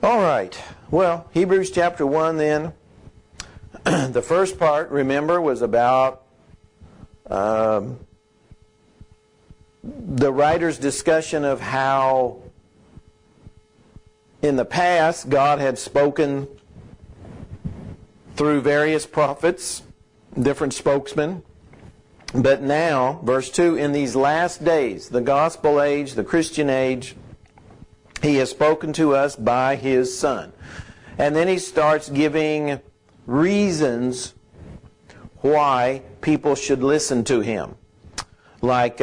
All right. Well, Hebrews chapter 1 then. The first part, remember, was about the writer's discussion of how in the past God had spoken through various prophets, different spokesmen. But now, verse 2, in these last days, the gospel age, the Christian age, He has spoken to us by His Son. And then He starts giving reasons why people should listen to Him. Like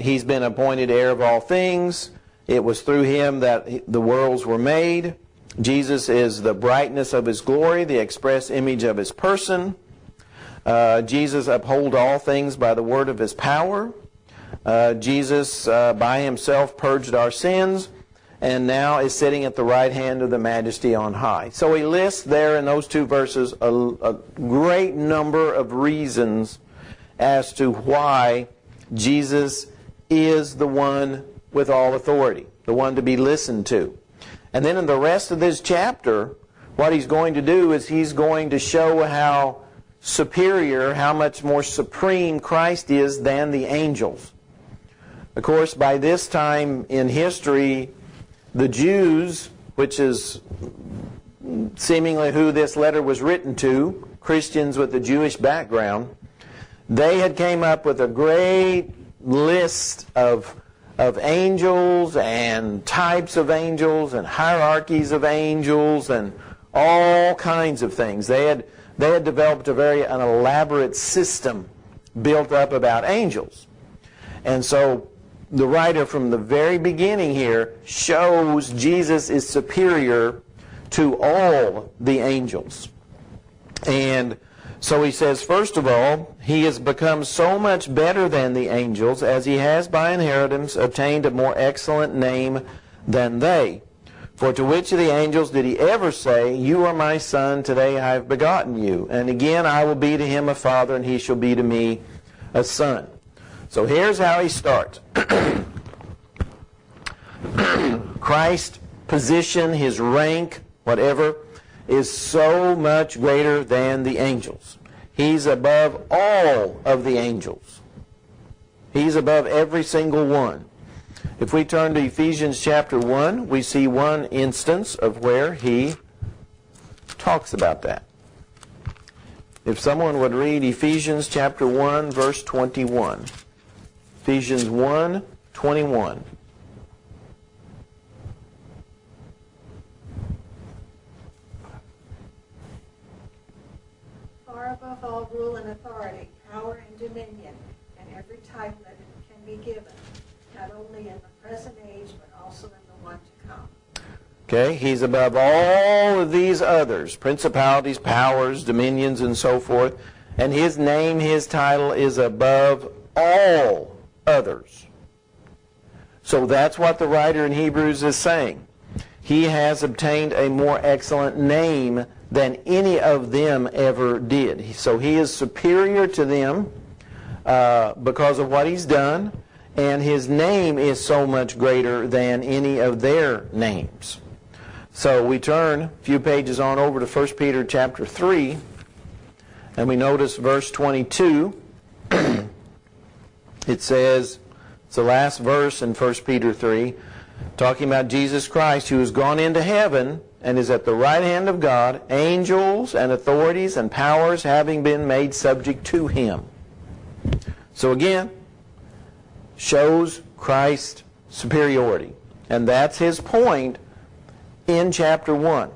He's been appointed heir of all things. It was through Him that the worlds were made. Jesus is the brightness of His glory, the express image of His person. Jesus uphold all things by the word of His power. Jesus by Himself purged our sins, and now is sitting at the right hand of the Majesty on high. So he lists there in those two verses a great number of reasons as to why Jesus is the one with all authority, the one to be listened to. And then in the rest of this chapter, what he's going to do is he's going to show how superior, how much more supreme Christ is than the angels. Of course, by this time in history, the Jews, which is seemingly who this letter was written to, Christians with a Jewish background, they had came up with a great list of angels and types of angels and hierarchies of angels and all kinds of things. They had developed an elaborate system built up about angels. And so the writer from the very beginning here shows Jesus is superior to all the angels. And so he says, first of all, He has become so much better than the angels as He has by inheritance obtained a more excellent name than they. For to which of the angels did He ever say, "You are my son, today I have begotten you. And again I will be to him a father, and he shall be to me a son." So here's how he starts. Christ's position, His rank, whatever, is so much greater than the angels. He's above all of the angels. He's above every single one. If we turn to Ephesians chapter 1, we see one instance of where he talks about that. If someone would read Ephesians chapter 1, verse 21. Ephesians 1, 21. Far above all rule and authority, power and dominion, and every title that can be given, not only in the present age, but also in the one to come. Okay, He's above all of these others, principalities, powers, dominions, and so forth. And His name, His title is above all others. So that's what the writer in Hebrews is saying. He has obtained a more excellent name than any of them ever did. So He is superior to them because of what He's done. And His name is so much greater than any of their names. So we turn a few pages on over to 1 Peter chapter 3, and we notice verse 22. It says, it's the last verse in 1 Peter 3, talking about Jesus Christ, who has gone into heaven and is at the right hand of God, angels and authorities and powers having been made subject to Him. So again, shows Christ's superiority. And that's his point in chapter 1.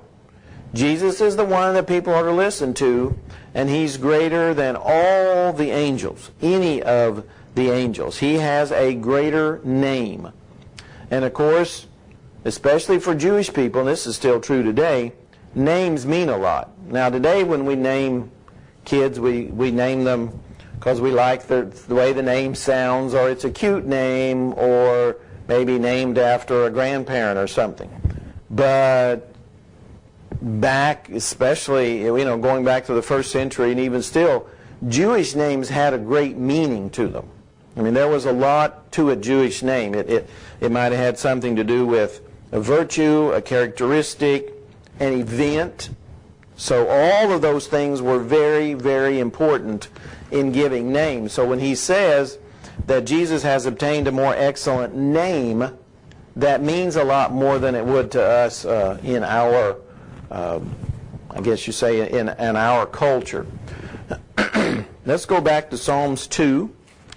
Jesus is the one that people are to listen to, and He's greater than all the angels, any of the angels. He has a greater name. And of course, especially for Jewish people, and this is still true today, names mean a lot. Now today when we name kids, we name them because we like the way the name sounds, or it's a cute name, or maybe named after a grandparent or something. But back, especially, going back to the first century and even still, Jewish names had a great meaning to them. I mean, there was a lot to a Jewish name. It might have had something to do with a virtue, a characteristic, an event. So all of those things were very, very important in giving names. So when he says that Jesus has obtained a more excellent name, that means a lot more than it would to us in our, I guess you say, in our culture. Let's go back to Psalms 2.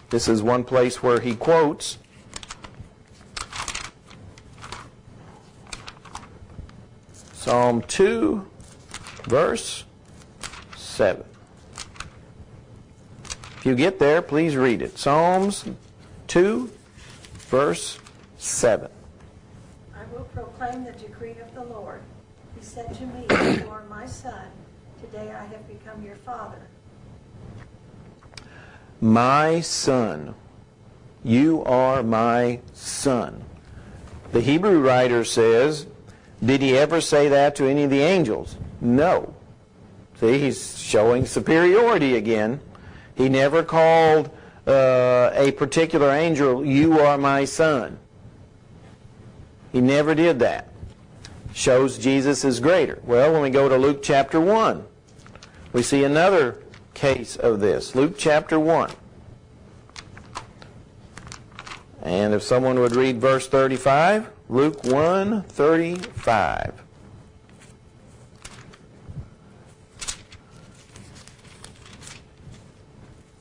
This is one place where he quotes. Psalm 2, verse 7. If you get there, please read it. Psalms 2, verse 7. I will proclaim the decree of the Lord. He said to me, "You are my son. Today I have become your father." My son. You are my son. The Hebrew writer says, did he ever say that to any of the angels? No. See, he's showing superiority again. He never called a particular angel, "You are my son." He never did that. Shows Jesus is greater. Well, when we go to Luke chapter 1, we see another case of this. Luke chapter 1. And if someone would read verse 35, Luke 1:35.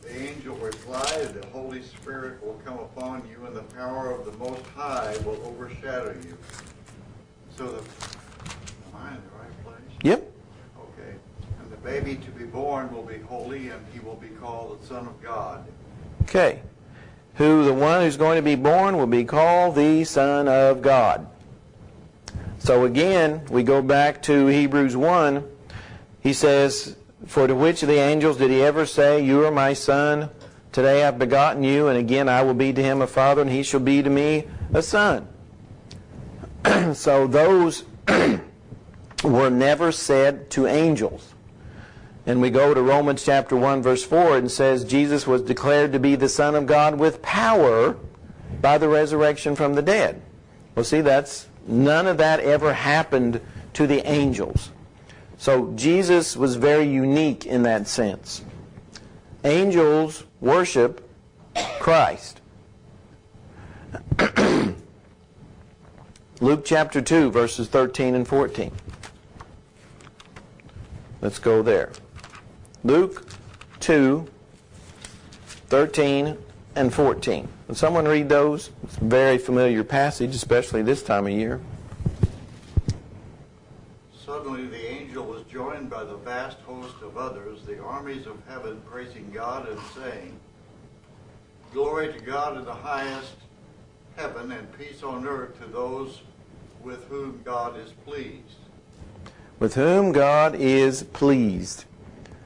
The angel replied, "The Holy Spirit will come upon you, and the power of the Most High will overshadow you." So am I in the right place? Yep. Okay. And the baby to be born will be holy, and he will be called the Son of God. Okay. The one who's going to be born will be called the Son of God. So again, we go back to Hebrews 1. He says, "For to which of the angels did he ever say, 'You are my son, today I've begotten you, and again I will be to him a father, and he shall be to me a son'?" So those were never said to angels. And we go to Romans chapter 1, verse 4, and says Jesus was declared to be the Son of God with power by the resurrection from the dead. Well, see, none of that ever happened to the angels. So Jesus was very unique in that sense. Angels worship Christ. Luke chapter 2, verses 13 and 14. Let's go there. Luke 2, 13 and 14. Will someone read those? It's a very familiar passage, especially this time of year. Suddenly the angel was joined by the vast host of others, the armies of heaven, praising God and saying, "Glory to God in the highest heaven, and peace on earth to those with whom God is pleased." With whom God is pleased.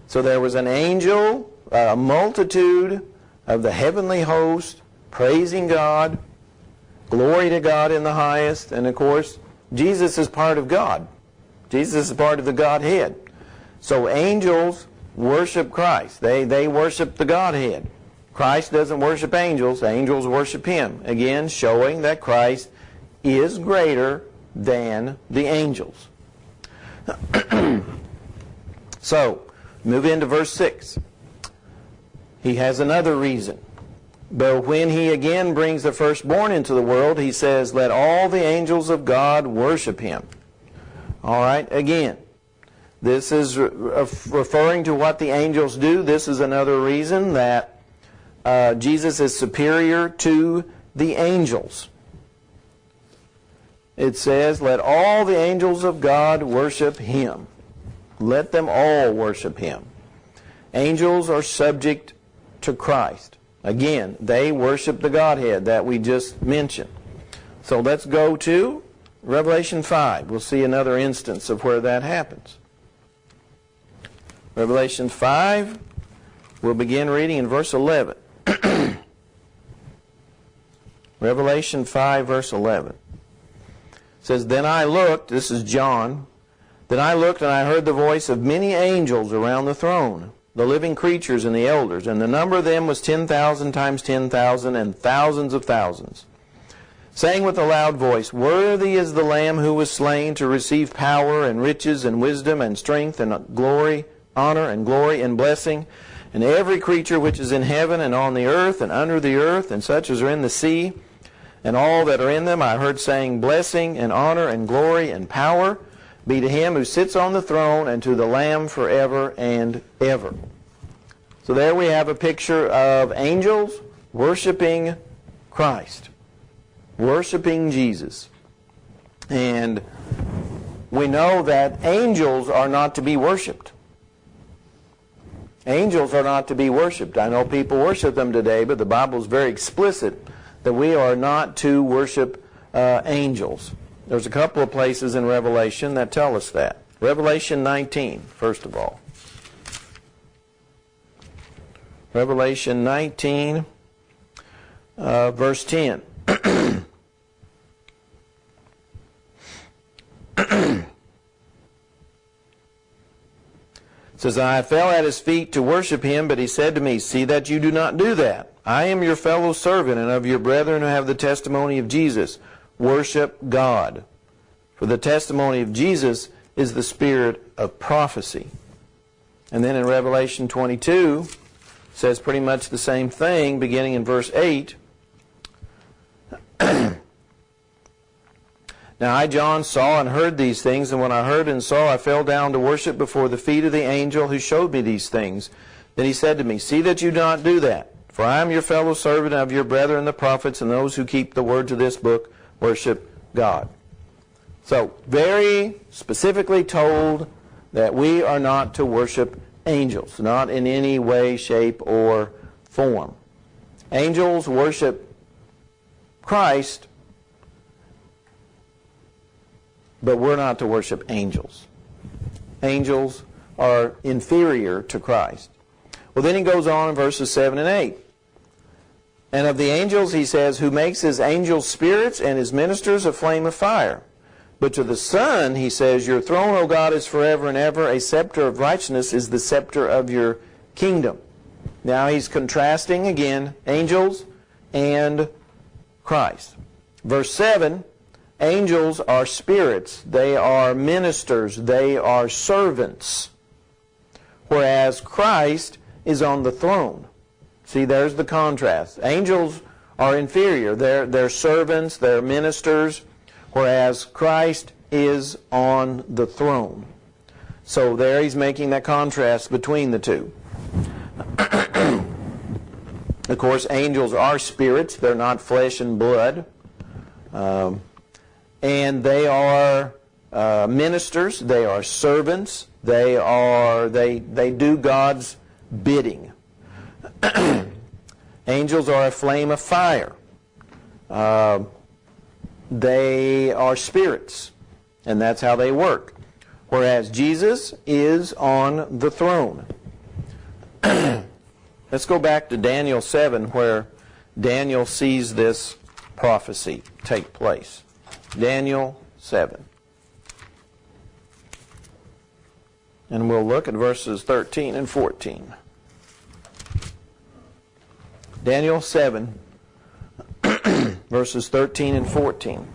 So there was an angel, a multitude of the heavenly host, praising God, glory to God in the highest, and of course, Jesus is part of God. Jesus is part of the Godhead. So angels worship Christ. They worship the Godhead. Christ doesn't worship angels. Angels worship Him. Again, showing that Christ is greater than the angels. So, move into verse 6. He has another reason. But when he again brings the firstborn into the world, he says, "Let all the angels of God worship him." All right, again, this is referring to what the angels do. This is another reason that Jesus is superior to the angels. It says, "Let all the angels of God worship him." Let them all worship him. Angels are subject to Christ. Again, they worship the Godhead that we just mentioned. So let's go to Revelation 5. We'll see another instance of where that happens. Revelation 5, we'll begin reading in verse 11. Revelation 5, verse 11. It says, "Then I looked," this is John, "Then I looked and I heard the voice of many angels around the throne, the living creatures and the elders, and the number of them was 10,000 times 10,000 and thousands of thousands, saying with a loud voice, Worthy is the Lamb who was slain to receive power and riches and wisdom and strength and glory, honor and glory and blessing. And every creature which is in heaven and on the earth and under the earth, and such as are in the sea, and all that are in them, I heard saying, Blessing and honor and glory and power be to him who sits on the throne and to the Lamb forever and ever. So there we have a picture of angels worshiping Christ, worshiping Jesus. And we know that angels are not to be worshipped. Angels are not to be worshipped. I know people worship them today, but the Bible is very explicit that we are not to worship angels. There's a couple of places in Revelation that tell us that. Revelation 19, first of all. Revelation 19, verse 10. It says, I fell at his feet to worship him, but he said to me, See that you do not do that. I am your fellow servant and of your brethren who have the testimony of Jesus. Worship God. For the testimony of Jesus is the spirit of prophecy. And then in Revelation 22, it says pretty much the same thing, beginning in verse 8. Now I, John, saw and heard these things, and when I heard and saw, I fell down to worship before the feet of the angel who showed me these things. Then he said to me, See that you do not do that, for I am your fellow servant of your brethren the prophets, and those who keep the words of this book worship God. So, very specifically told that we are not to worship angels, not in any way, shape, or form. Angels worship Christ, but we're not to worship angels. Angels are inferior to Christ. Well, then he goes on in verses 7 and 8. And of the angels, he says, who makes his angels spirits and his ministers a flame of fire. But to the Son, he says, Your throne, O God, is forever and ever. A scepter of righteousness is the scepter of your kingdom. Now he's contrasting again angels and Christ. Verse 7, angels are spirits. They are ministers. They are servants. Whereas Christ is on the throne. See, there's the contrast. Angels are inferior. They're servants, they're ministers, whereas Christ is on the throne. So there he's making that contrast between the two. Of course, angels are spirits. They're not flesh and blood. And they are ministers. They are servants. They do God's bidding. Angels are a flame of fire. They are spirits, and that's how they work. Whereas Jesus is on the throne. Let's go back to Daniel 7, where Daniel sees this prophecy take place. Daniel 7. And we'll look at verses 13 and 14. Daniel 7, verses 13 and 14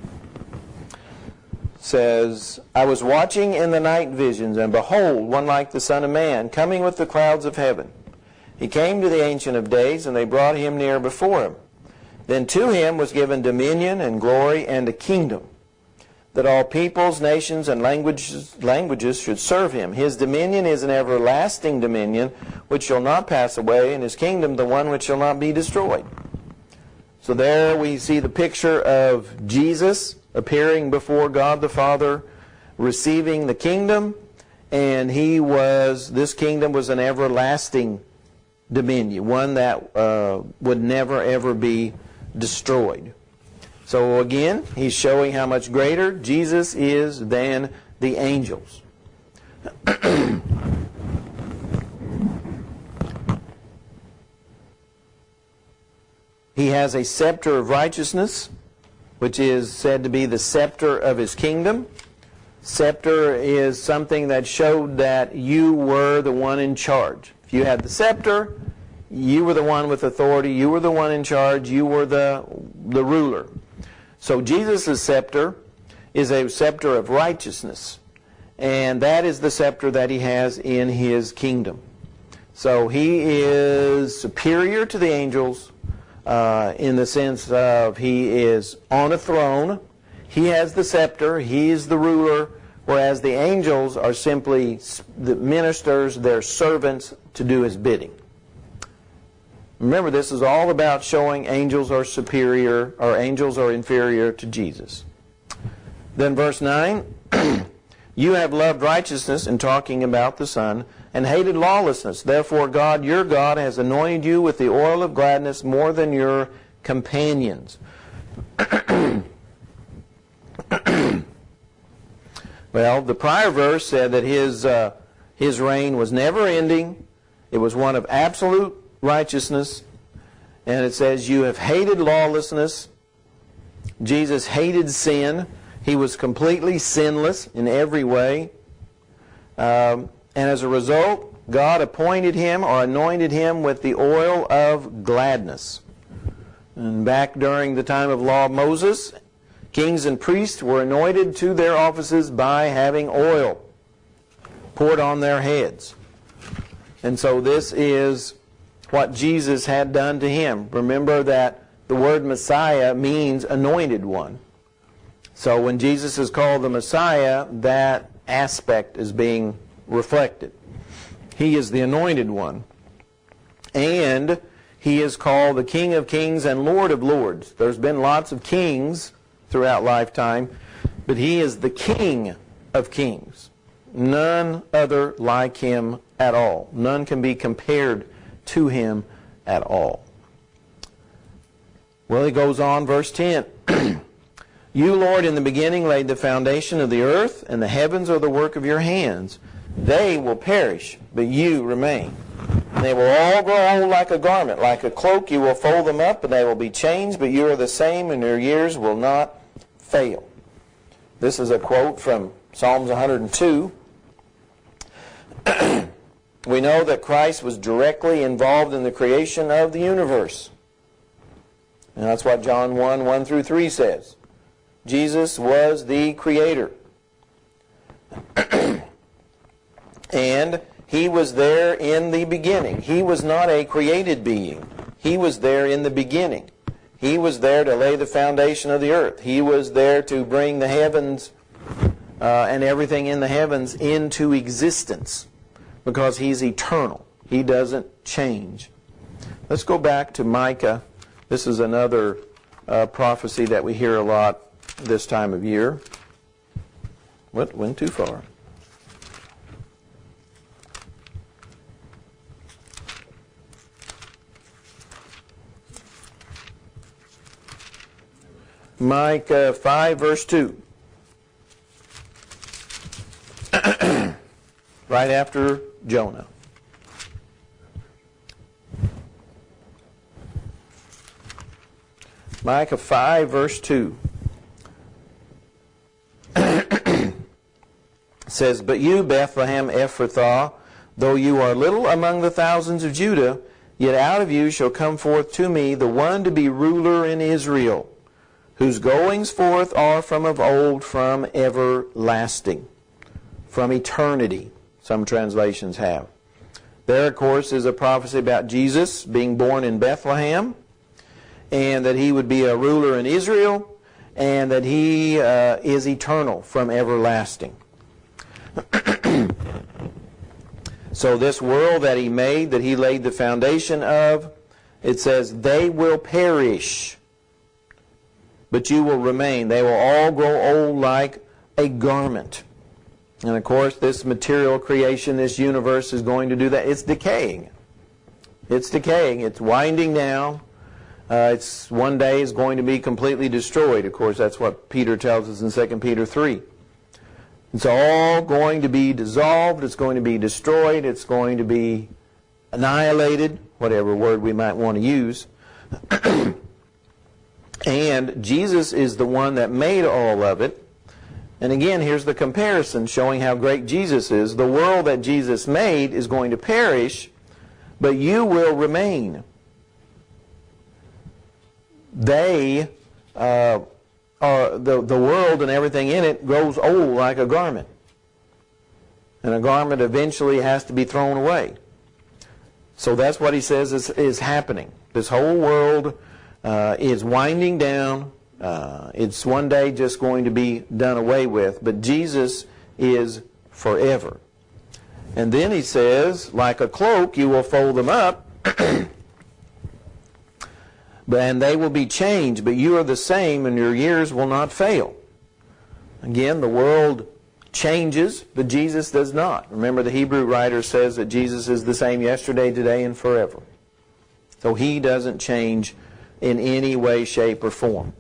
says, I was watching in the night visions, and behold, one like the Son of Man, coming with the clouds of heaven. He came to the Ancient of Days, and they brought him near before him. Then to him was given dominion and glory and a kingdom, that all peoples, nations, and languages should serve him. His dominion is an everlasting dominion, which shall not pass away, and his kingdom the one which shall not be destroyed. So there we see the picture of Jesus appearing before God the Father, receiving the kingdom, and this kingdom was an everlasting dominion, one that would never ever be destroyed. So again, he's showing how much greater Jesus is than the angels. He has a scepter of righteousness, which is said to be the scepter of his kingdom. Scepter is something that showed that you were the one in charge. If you had the scepter, you were the one with authority, you were the one in charge, you were the ruler. So Jesus' scepter is a scepter of righteousness. And that is the scepter that he has in his kingdom. So he is superior to the angels in the sense of he is on a throne. He has the scepter. He is the ruler. Whereas the angels are simply the ministers, their servants to do his bidding. Remember, this is all about showing angels are superior, or angels are inferior to Jesus. Then verse 9, you have loved righteousness, in talking about the Son, and hated lawlessness. Therefore God, your God, has anointed you with the oil of gladness more than your companions. Well, the prior verse said that his reign was never ending. It was one of absolute righteousness. And it says, you have hated lawlessness. Jesus hated sin. He was completely sinless in every way. And as a result, God appointed him or anointed him with the oil of gladness. And back during the time of law of Moses, kings and priests were anointed to their offices by having oil poured on their heads. And so this is what Jesus had done to him. Remember that the word Messiah means anointed one. So when Jesus is called the Messiah, that aspect is being reflected. He is the anointed one. And he is called the King of Kings and Lord of Lords. There's been lots of kings throughout lifetime, but he is the King of Kings. None other like him at all. None can be compared to him at all. Well, he goes on, verse 10. You, Lord, in the beginning laid the foundation of the earth, and the heavens are the work of your hands. They will perish, but you remain. And they will all grow old like a garment. Like a cloak you will fold them up, and they will be changed, but you are the same, and your years will not fail. This is a quote from Psalms 102. We know that Christ was directly involved in the creation of the universe. And that's what John 1 through 3 says. Jesus was the creator. And he was there in the beginning. He was not a created being. He was there in the beginning. He was there to lay the foundation of the earth. He was there to bring the heavens and everything in the heavens into existence, because he's eternal. He doesn't change. Let's go back to Micah. This is another prophecy that we hear a lot this time of year. What? Went too far. Micah 5, verse 2. Right after Jonah. Micah 5, verse 2. Says, but you, Bethlehem Ephrathah, though you are little among the thousands of Judah, yet out of you shall come forth to me the one to be ruler in Israel, whose goings forth are from of old, from everlasting, from eternity, some translations have. There, of course, is a prophecy about Jesus being born in Bethlehem, and that he would be a ruler in Israel, and that he is eternal, from everlasting. So this world that he made, that he laid the foundation of, it says, they will perish, but you will remain. They will all grow old like a garment. And of course, this material creation, this universe is going to do that. It's decaying. It's decaying. It's winding down. It's one day is going to be completely destroyed. Of course, that's what Peter tells us in 2 Peter 3. It's all going to be dissolved. It's going to be destroyed. It's going to be annihilated, whatever word we might want to use. And Jesus is the one that made all of it. And again, here's the comparison showing how great Jesus is. The world that Jesus made is going to perish, but you will remain. They the world and everything in it grows old like a garment. And a garment eventually has to be thrown away. So that's what he says is happening. This whole world is winding down. It's one day just going to be done away with. But Jesus is forever. And then he says, like a cloak, you will fold them up, and they will be changed, but you are the same, and your years will not fail. Again, the world changes, but Jesus does not. Remember, the Hebrew writer says that Jesus is the same yesterday, today, and forever. So he doesn't change in any way, shape, or form.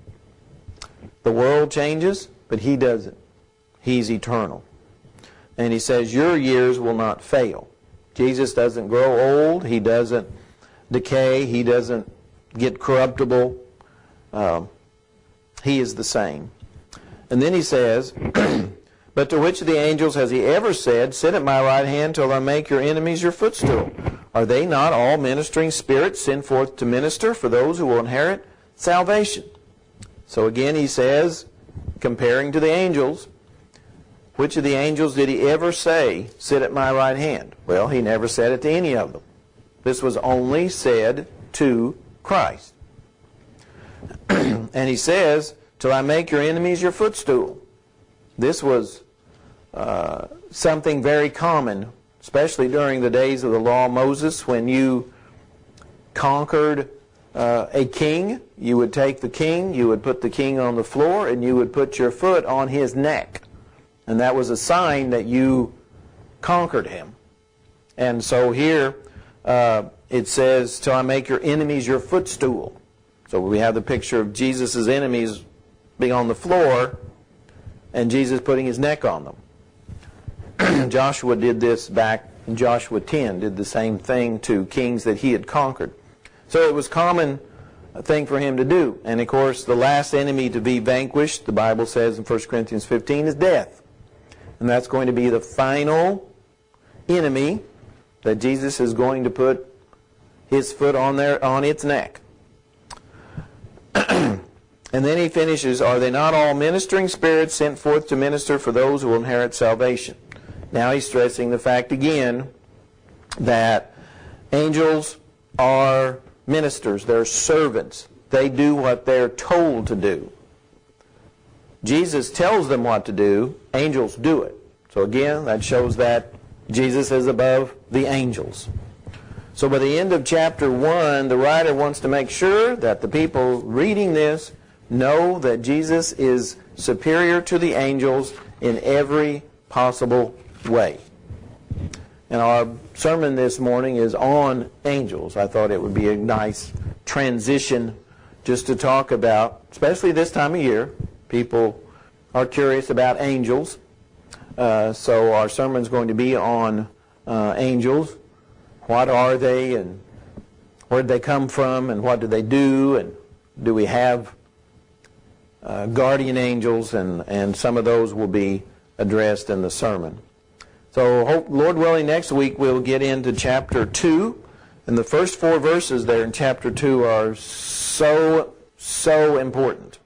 The world changes, but he doesn't. He's eternal. And he says, your years will not fail. Jesus doesn't grow old. He doesn't decay. He doesn't get corruptible. He is the same. And then he says, but to which of the angels has he ever said, sit at my right hand till I make your enemies your footstool? Are they not all ministering spirits sent forth to minister for those who will inherit salvation? So again he says, comparing to the angels, which of the angels did he ever say, sit at my right hand? Well, he never said it to any of them. This was only said to Christ. And he says, till I make your enemies your footstool. This was something very common, especially during the days of the law of Moses, when you conquered a king. You would take the king, you would put the king on the floor, and you would put your foot on his neck. And that was a sign that you conquered him. And so here it says, till I make your enemies your footstool. So we have the picture of Jesus' enemies being on the floor and Jesus putting his neck on them. Joshua did this back in Joshua 10, did the same thing to kings that he had conquered. So it was a common thing for him to do. And of course, the last enemy to be vanquished, the Bible says in 1 Corinthians 15, is death. And that's going to be the final enemy that Jesus is going to put his foot on its neck. And then he finishes, are they not all ministering spirits sent forth to minister for those who will inherit salvation? Now he's stressing the fact again that angels are ministers. They're servants. They do what they're told to do. Jesus tells them what to do. Angels do it. So again, that shows that Jesus is above the angels. So by the end of chapter 1, the writer wants to make sure that the people reading this know that Jesus is superior to the angels in every possible way. And our sermon this morning is on angels. I thought it would be a nice transition just to talk about, especially this time of year. People are curious about angels. So our sermon is going to be on angels. What are they, and where did they come from, and what do they do, and do we have guardian angels, and some of those will be addressed in the sermon. So Lord willing, next week we'll get into chapter 2, and the first 4 verses there in chapter 2 are so important.